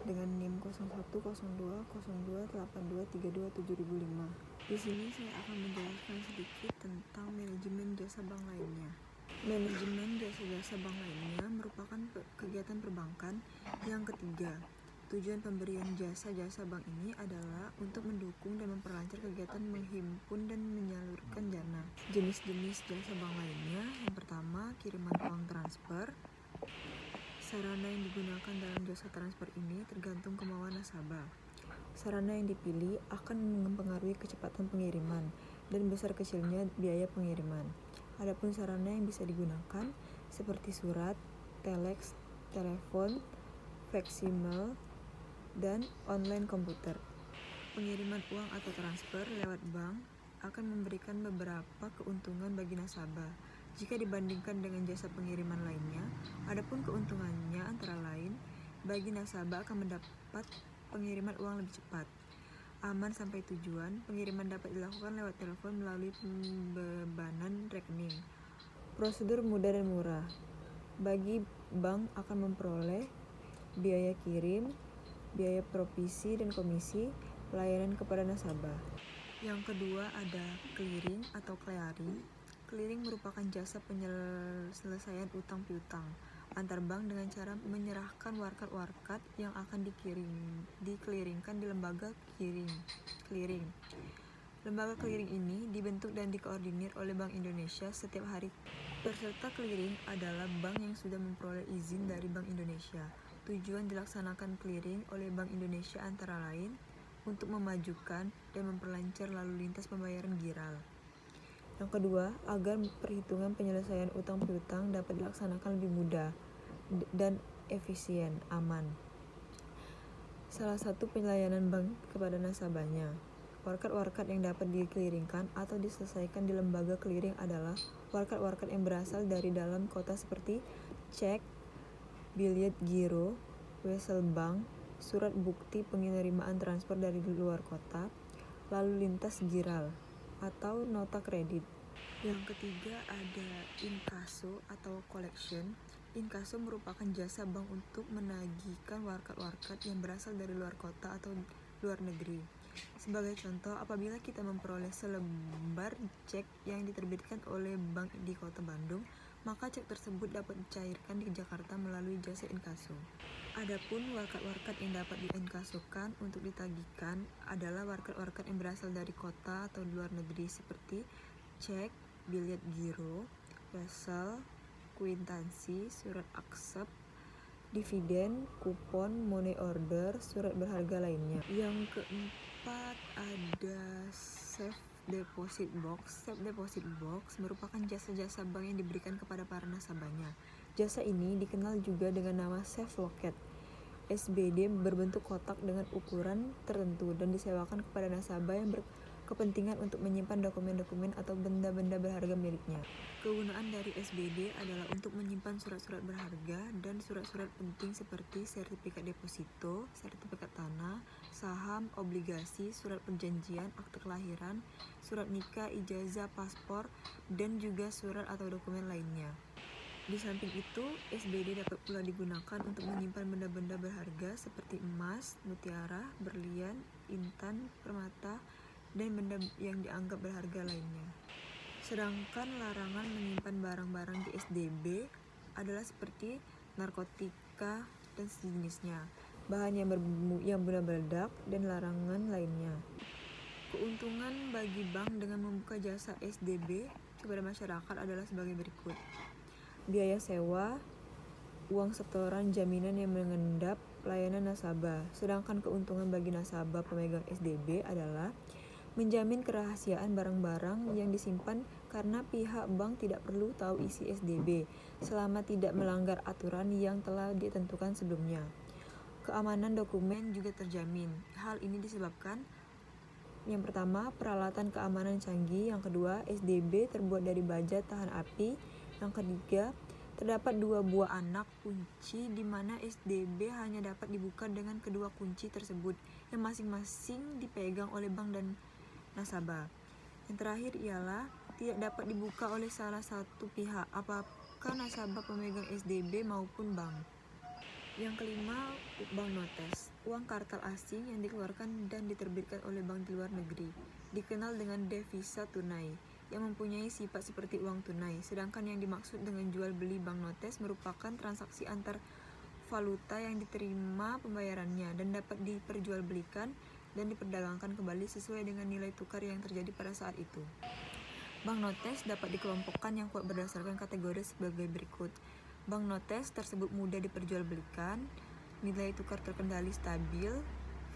dengan NIM 01020282327005. Di sini saya akan menjelaskan sedikit tentang manajemen jasa bank lainnya. Manajemen jasa-jasa bank lainnya merupakan kegiatan perbankan yang ketiga. Tujuan pemberian jasa-jasa bank ini adalah untuk mendukung dan memperlancar kegiatan menghimpun dan menyalurkan dana. Jenis-jenis jasa bank lainnya, yang pertama kiriman uang transfer. Sarana yang digunakan dalam jasa transfer ini tergantung kemauan nasabah. Sarana yang dipilih akan mempengaruhi kecepatan pengiriman dan besar kecilnya biaya pengiriman. Adapun sarana yang bisa digunakan seperti surat, telex, telepon, faksimiles, dan online komputer. Pengiriman uang atau transfer lewat bank akan memberikan beberapa keuntungan bagi nasabah jika dibandingkan dengan jasa pengiriman lainnya. Adapun keuntungannya antara lain, bagi nasabah akan mendapat pengiriman uang lebih cepat, aman sampai tujuan. Pengiriman dapat dilakukan lewat telepon melalui pembebanan rekening. Prosedur mudah dan murah. Bagi bank akan memperoleh biaya kirim, biaya provisi dan komisi, pelayanan kepada nasabah. Yang kedua ada clearing atau clearing. Clearing merupakan jasa penyelesaian utang piutang antar bank dengan cara menyerahkan warkat-warkat yang akan dikeliringkan di lembaga clearing. Lembaga clearing ini dibentuk dan dikoordinir oleh Bank Indonesia setiap hari. Peserta clearing adalah bank yang sudah memperoleh izin dari Bank Indonesia. Tujuan dilaksanakan clearing oleh Bank Indonesia antara lain untuk memajukan dan memperlancar lalu lintas pembayaran giral. Yang kedua, agar perhitungan penyelesaian utang piutang dapat dilaksanakan lebih mudah dan efisien, aman. Salah satu pelayanan bank kepada nasabahnya. Warkat-warkat yang dapat dikeliringkan atau diselesaikan di lembaga clearing adalah warkat-warkat yang berasal dari dalam kota seperti cek, biljet giro, wesel bank, surat bukti penerimaan transfer dari luar kota, lalu lintas giral, atau nota kredit. Yang ketiga ada inkaso atau collection. Inkaso merupakan jasa bank untuk menagihkan warkat-warkat yang berasal dari luar kota atau luar negeri. Sebagai contoh, apabila kita memperoleh selembar cek yang diterbitkan oleh bank di kota Bandung, maka cek tersebut dapat dicairkan di Jakarta melalui jasa inkaso. Adapun warkat-warkat yang dapat diinkasokan untuk ditagihkan adalah warkat-warkat yang berasal dari kota atau luar negeri seperti cek, biljet giro, wesel, kwitansi, surat aksep, dividen, kupon, money order, surat berharga lainnya. Yang keempat ada safe deposit box. Safe deposit box merupakan jasa-jasa bank yang diberikan kepada para nasabahnya. Jasa ini dikenal juga dengan nama safe locket. SBD berbentuk kotak dengan ukuran tertentu dan disewakan kepada nasabah yang berkepentingan untuk menyimpan dokumen-dokumen atau benda-benda berharga miliknya. Kegunaan dari SBD adalah untuk menyimpan surat-surat berharga dan surat-surat penting seperti sertifikat deposito, sertifikat tanah, saham, obligasi, surat perjanjian, akte kelahiran, surat nikah, ijazah, paspor, dan juga surat atau dokumen lainnya. Di samping itu, SBD dapat pula digunakan untuk menyimpan benda-benda berharga seperti emas, mutiara, berlian, intan, permata, dan benda yang dianggap berharga lainnya. Sedangkan larangan menyimpan barang-barang di SDB adalah seperti narkotika dan sejenisnya, bahan yang mudah meledak, dan larangan lainnya. Keuntungan bagi bank dengan membuka jasa SDB kepada masyarakat adalah sebagai berikut. Biaya sewa, uang setoran jaminan yang mengendap pelayanan nasabah. Sedangkan keuntungan bagi nasabah pemegang SDB adalah menjamin kerahasiaan barang-barang yang disimpan karena pihak bank tidak perlu tahu isi SDB selama tidak melanggar aturan yang telah ditentukan sebelumnya. Keamanan dokumen juga terjamin. Hal ini disebabkan yang pertama, peralatan keamanan canggih. Yang kedua, SDB terbuat dari baja tahan api. Yang ketiga, terdapat 2 buah anak kunci di mana SDB hanya dapat dibuka dengan kedua kunci tersebut yang masing-masing dipegang oleh bank dan nasabah. Yang terakhir ialah tidak dapat dibuka oleh salah satu pihak, apakah nasabah pemegang SDB maupun bank. Yang kelima, banknotes, uang kartal asing yang dikeluarkan dan diterbitkan oleh bank di luar negeri, dikenal dengan devisa tunai, yang mempunyai sifat seperti uang tunai, sedangkan yang dimaksud dengan jual beli banknotes merupakan transaksi antar valuta yang diterima pembayarannya dan dapat diperjualbelikan dan diperdagangkan kembali sesuai dengan nilai tukar yang terjadi pada saat itu. Banknotes dapat dikelompokkan yang kuat berdasarkan kategori sebagai berikut. Banknotes tersebut mudah diperjualbelikan, nilai tukar terkendali stabil,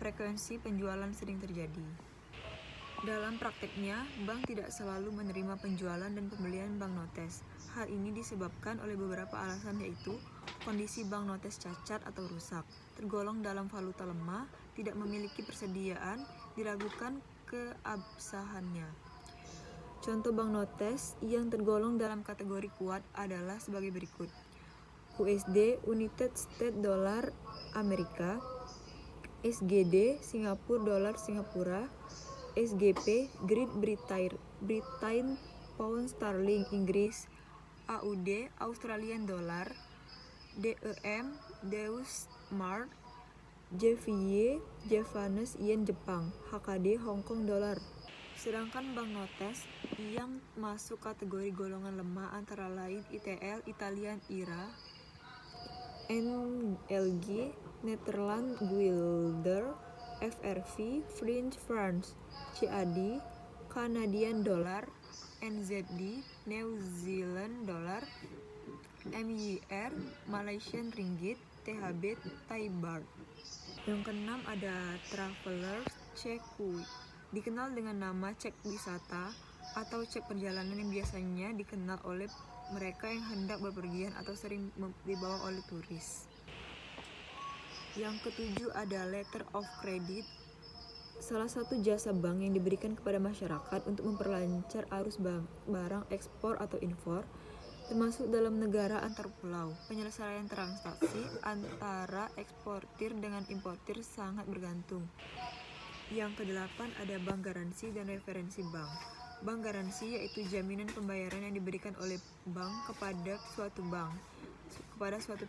frekuensi penjualan sering terjadi. Dalam prakteknya, bank tidak selalu menerima penjualan dan pembelian banknotes. Hal ini disebabkan oleh beberapa alasan, yaitu kondisi banknotes cacat atau rusak, tergolong dalam valuta lemah, tidak memiliki persediaan, diragukan keabsahannya. Contoh banknotes yang tergolong dalam kategori kuat adalah sebagai berikut. USD United States Dollar Amerika, SGD Singapura Dolar Singapura, SGP Great Britain Pound Sterling Inggris, AUD Australian Dollar, DEM Deus Mark, JVY Japanese Yen Jepang, HKD Hong Kong Dollar. Sedangkan banknotes yang masuk kategori golongan lemah antara lain ITL Italian Lira, NLG Netherlands Guilder, FRV French francs, CAD Canadian Dollar, NZD New Zealand Dollar, MYR Malaysian Ringgit, THB Thai Baht. Yang keenam ada Traveler's Check, dikenal dengan nama cek wisata atau cek perjalanan yang biasanya dikenal oleh mereka yang hendak bepergian atau sering dibawa oleh turis. Yang ketujuh ada letter of credit, salah satu jasa bank yang diberikan kepada masyarakat untuk memperlancar arus barang ekspor atau impor, termasuk dalam negara antar pulau. Penyelesaian transaksi antara eksportir dengan importir sangat bergantung. Yang kedelapan ada bank garansi dan referensi bank. Bank garansi yaitu jaminan pembayaran yang diberikan oleh bank kepada suatu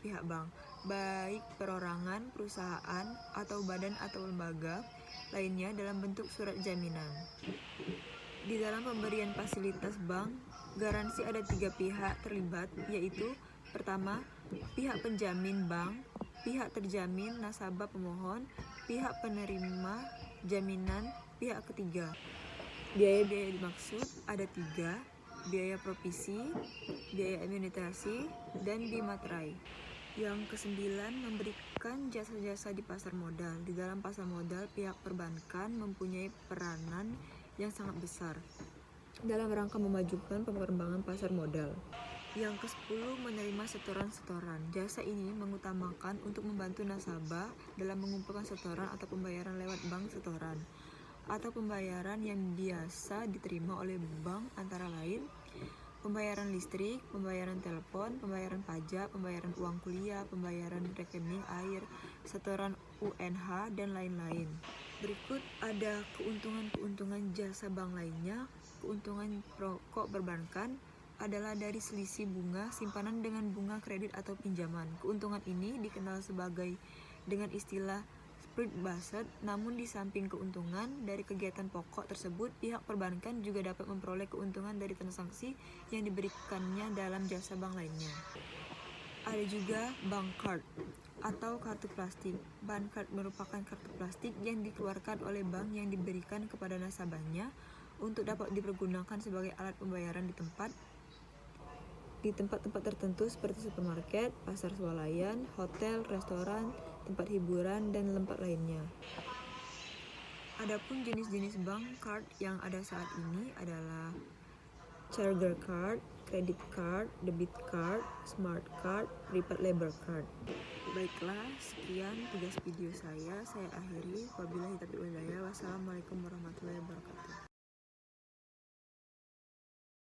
pihak bank, baik perorangan, perusahaan, atau badan atau lembaga lainnya dalam bentuk surat jaminan. Di dalam pemberian fasilitas bank garansi ada 3 pihak terlibat, yaitu pertama, pihak penjamin bank, pihak terjamin nasabah pemohon, pihak penerima jaminan, pihak ketiga. Biaya dimaksud ada 3, biaya provisi, biaya administrasi, dan bima materai. Yang kesembilan, memberikan jasa-jasa di pasar modal. Di dalam pasar modal, pihak perbankan mempunyai peranan yang sangat besar dalam rangka memajukan pengembangan pasar modal. Yang ke-10, menerima setoran-setoran. Jasa ini mengutamakan untuk membantu nasabah dalam mengumpulkan setoran atau pembayaran lewat bank setoran, atau pembayaran yang biasa diterima oleh bank antara lain pembayaran listrik, pembayaran telepon, pembayaran pajak, pembayaran uang kuliah, pembayaran rekening air, setoran UNH, dan lain-lain. Berikut ada keuntungan-keuntungan jasa bank lainnya. Keuntungan pokok perbankan adalah dari selisih bunga simpanan dengan bunga kredit atau pinjaman. Keuntungan ini dikenal sebagai dengan istilah spread based, namun di samping keuntungan dari kegiatan pokok tersebut, pihak perbankan juga dapat memperoleh keuntungan dari transaksi yang diberikannya dalam jasa bank lainnya. Ada juga bank card atau kartu plastik. Bank card merupakan kartu plastik yang dikeluarkan oleh bank yang diberikan kepada nasabahnya untuk dapat dipergunakan sebagai alat pembayaran di tempat-tempat tertentu seperti supermarket, pasar swalayan, hotel, restoran, tempat hiburan, dan tempat lainnya. Adapun jenis-jenis bank card yang ada saat ini adalah Charger card, credit card, debit card, smart card, prepaid labor card. Baiklah, sekian tugas video saya akhiri. Wabillahi taufiq wal hidayah. Wassalamualaikum warahmatullahi wabarakatuh.